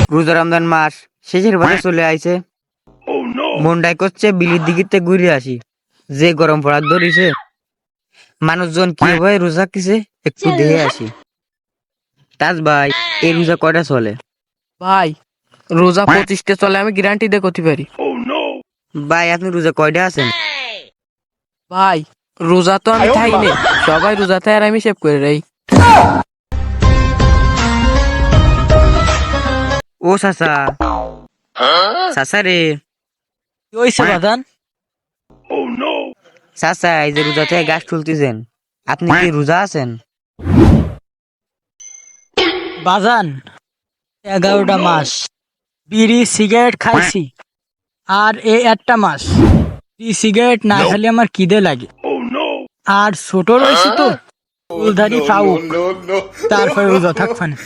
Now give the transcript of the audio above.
রোজা রমজান মাস শেষের পথে চলে আইছে। মনটাই করছে বিলির দিকে ঘুরে আসি, যে গরম পড়ার ধরিছে। মানুষজন কিভাবে রোজা কিছে একটু দেখে আসি। তাজ ভাই, এই রোজা কয়টা চলে? ভাই রোজা 25টা চলে, আমি গ্যারান্টি দিয়ে করতে পারি। ভাই আপনি রোজা কয়টা আছেন? ভাই রোজা তো আমি থাকি নে, সবাই রোজা থাকে আর আমি সেভ করে রাই। ও চাচা, চাচা রে, কি হইছে বাদান? চাচা এই যে রোজা থেকে গাছ তুলতেছেন, আপনি কি রোজা আছেন? বাজান 11টা মাস বিড়ি সিগারেট খাইছি, আর এই একটা মাস বিড়ি সিগারেট না খেলে আমার খিদে লাগে। আর ছোট রয়েছে তো ফুলধারি পাউক, তারপরে রোজা থাকবে না।